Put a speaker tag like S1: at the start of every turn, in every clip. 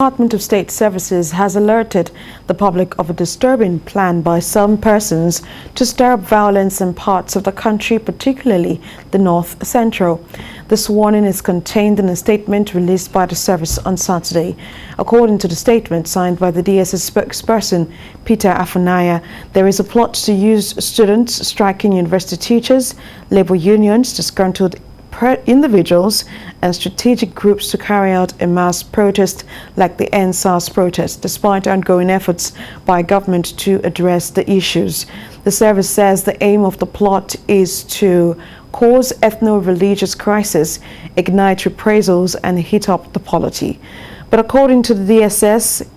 S1: Department of State Services has alerted the public of a disturbing plan by some persons to stir up violence in parts of the country, particularly the North Central. This warning is contained in a statement released by the service on Saturday. According to the statement signed by the DSS spokesperson, Peter Afunaya, there is a plot to use students, striking university teachers, labor unions, disgruntled individuals and strategic groups to carry out a mass protest like the EndSARS protest, despite ongoing efforts by government to address the issues. The service says the aim of the plot is to cause ethno-religious crisis, ignite reprisals and heat up the polity. But according to the DSS,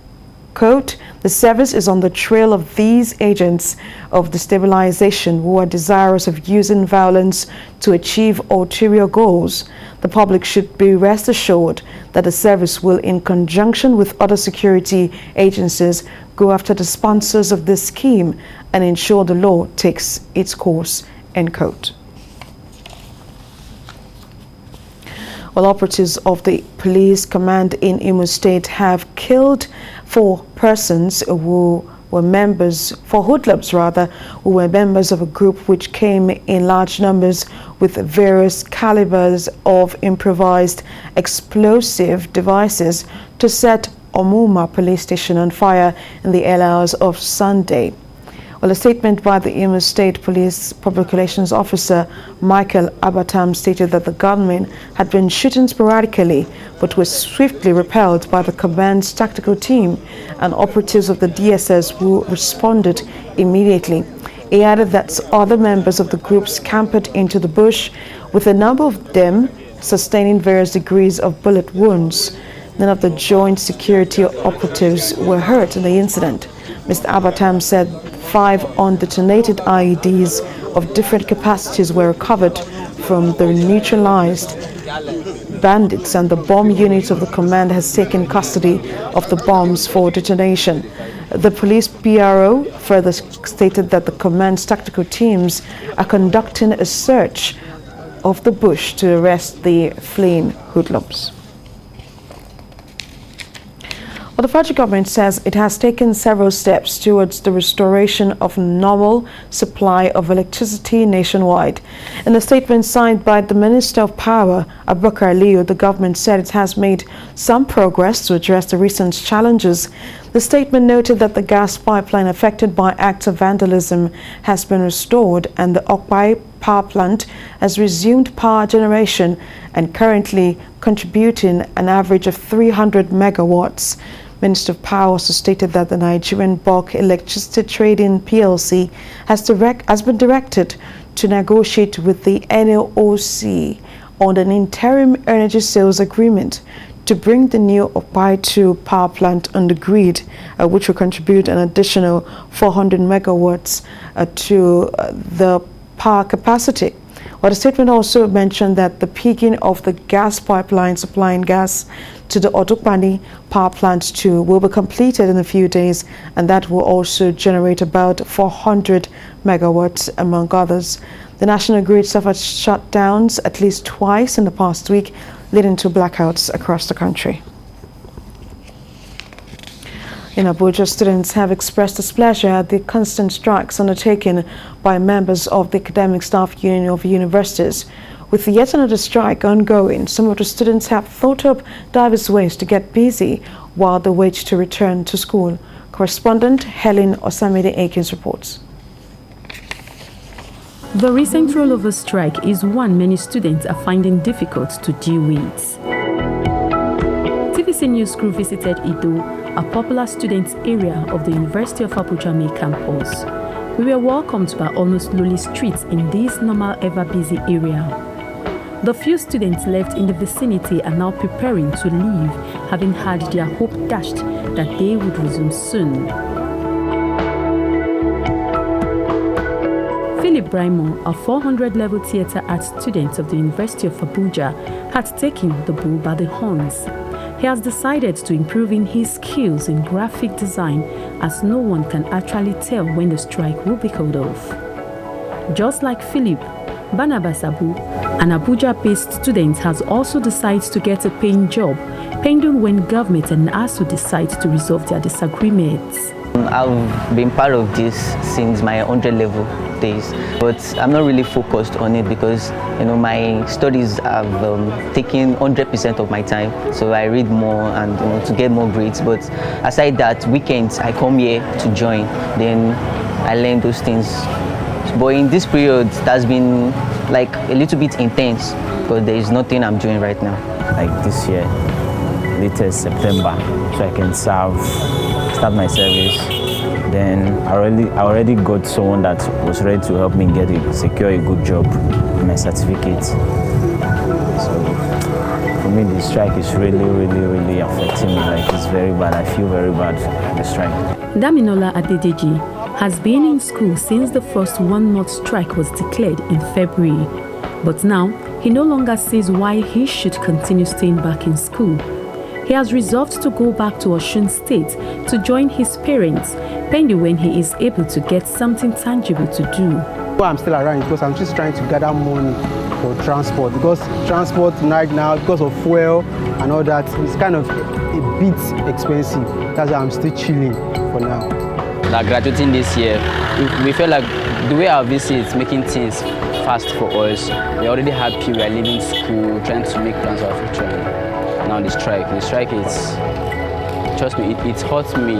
S1: quote, the service is on the trail of these agents of destabilization who are desirous of using violence to achieve ulterior goals. The public should be rest assured that the service will, in conjunction with other security agencies, go after the sponsors of this scheme and ensure the law takes its course, end quote. Well, operatives of the police command in Imo State have killed four hoodlums who were members of a group which came in large numbers with various calibers of improvised explosive devices to set Omuma police station on fire in the early hours of Sunday. Well, a statement by the Imo State Police Public Relations Officer Michael Abatam stated that the gunmen had been shooting sporadically but were swiftly repelled by the command's tactical team and operatives of the DSS who responded immediately. He added that other members of the group scampered into the bush, with a number of them sustaining various degrees of bullet wounds. None of the joint security operatives were hurt in the incident. Mr. Abatam said 5 undetonated IEDs of different capacities were recovered from the neutralized bandits, and the bomb unit of the command has taken custody of the bombs for detonation. The police PRO further stated that the command's tactical teams are conducting a search of the bush to arrest the fleeing hoodlums. Well, the federal government says it has taken several steps towards the restoration of normal supply of electricity nationwide. In a statement signed by the Minister of Power, Abubakar Aliyu, the government said it has made some progress to address the recent challenges. The statement noted that the gas pipeline affected by acts of vandalism has been restored and the Okpai power plant has resumed power generation and currently contributing an average of 300 megawatts. Minister of Power also stated that the Nigerian Bulk Electricity Trading PLC has been directed to negotiate with the NLOC on an interim energy sales agreement to bring the new Okpai 2 power plant on the grid, which will contribute an additional 400 megawatts to the power capacity. Well, the statement also mentioned that the peaking of the gas pipeline supplying gas to the Odukbani power plant 2 will be completed in a few days, and that will also generate about 400 megawatts, among others. The national grid suffered shutdowns at least twice in the past week, leading to blackouts across the country. In Abuja, students have expressed displeasure at the constant strikes undertaken by members of the Academic Staff Union of universities. With yet another strike ongoing, some of the students have thought up diverse ways to get busy while they wait to return to school. Correspondent Helen Osamide Akins reports.
S2: The recent rollover strike is one many students are finding difficult to deal with. TVC News crew visited Ido, a popular students' area of the University of Abuja main campus. We were welcomed by almost lonely streets in this normal ever-busy area. The few students left in the vicinity are now preparing to leave, having had their hope dashed that they would resume soon. Philip Braimo, a 400-level theatre art student of the University of Abuja, had taken the bull by the horns. He has decided to improve in his skills in graphic design, as no one can actually tell when the strike will be called off. Just like Philip, Barnabas Abu, an Abuja-based student, has also decided to get a paying job pending when government and ASUU decide to resolve their disagreements.
S3: I've been part of this since my 100 level days, but I'm not really focused on it because my studies have taken 100% of my time, so I read more and to get more grades. But aside that, weekends I come here to join, then I learn those things. But in this period, it has been like a little bit intense because there is nothing I'm doing right now.
S4: Like this year, latest September, so I can start my service. Then I already got someone that was ready to help me secure a good job in my certificate. So for me, the strike is really affecting me. Like, it's very bad. I feel very bad for the strike.
S2: Daminola Adedeji has been in school since the first one-month strike was declared in February. But now, he no longer sees why he should continue staying back in school. He has resolved to go back to Osun State to join his parents, pending when he is able to get something tangible to do.
S5: I'm still around because I'm just trying to gather money for transport, because transport right now, because of fuel and all that, it's kind of a bit expensive. That's why I'm still chilling for now.
S6: Like graduating this year, we feel like the way our VC is making things fast for us. We're already happy, we are leaving school, trying to make plans for our future. Now the strike is, trust me, it hurts me.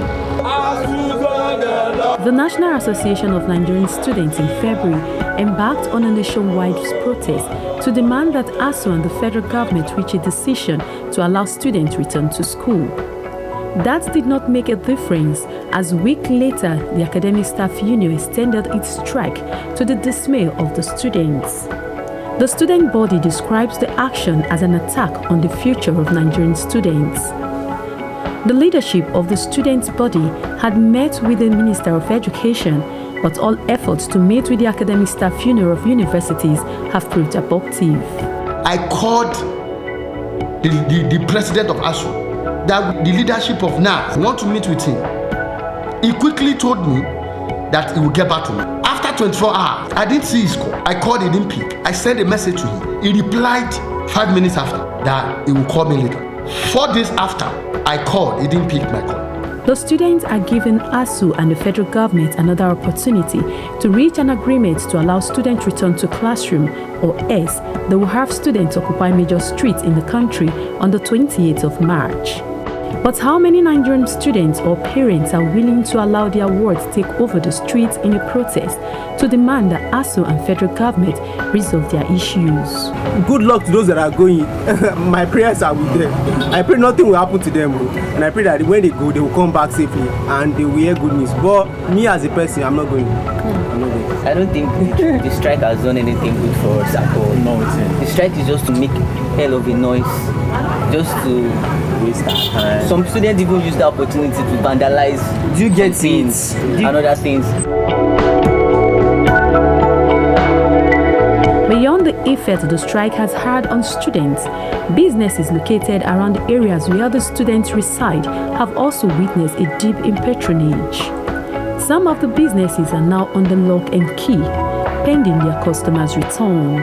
S2: The National Association of Nigerian Students in February embarked on a nationwide protest to demand that ASUU and the federal government reach a decision to allow students return to school. That did not make a difference, as a week later, the Academic Staff Union extended its strike to the dismay of the students. The student body describes the action as an attack on the future of Nigerian students. The leadership of the students' body had met with the Minister of Education, but all efforts to meet with the Academic Staff Union of universities have proved abortive.
S7: I called the president of ASUU, that the leadership of NAS want to meet with him. He quickly told me that he will get back to me. After 24 hours, I didn't see his call. I called, he didn't pick. I sent a message to him. He replied 5 minutes after that he will call me later. 4 days after I called, he didn't pick my call.
S2: The students are giving ASUU and the federal government another opportunity to reach an agreement to allow students return to classroom, or else they will have students occupy major streets in the country on the 28th of March. But how many Nigerian students or parents are willing to allow their wards take over the streets in a protest to demand that ASUU and federal government resolve their issues?
S5: Good luck to those that are going. My prayers are with them. I pray nothing will happen to them, and I pray that when they go, they will come back safely and they will hear good news. But me as a person, I'm not going.
S3: I don't think the strike has done anything good for us at all.
S4: No,
S3: the strike is just to make hell of a noise, just to
S4: waste our time.
S3: Some students even use the opportunity to vandalize.
S4: Do you get
S3: things and other things?
S2: Beyond the effect the strike has had on students, businesses located around the areas where the students reside have also witnessed a dip in patronage. Some of the businesses are now under lock and key, pending their customers' return.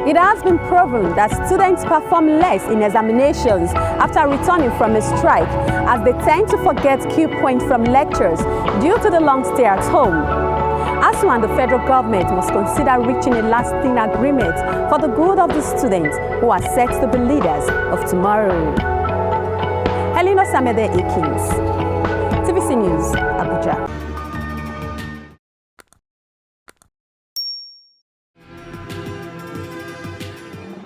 S8: It has been proven that students perform less in examinations after returning from a strike, as they tend to forget key points from lectures due to the long stay at home. ASUU and the federal government must consider reaching a lasting agreement for the good of the students who are set to be leaders of tomorrow. Helena Samede Akins,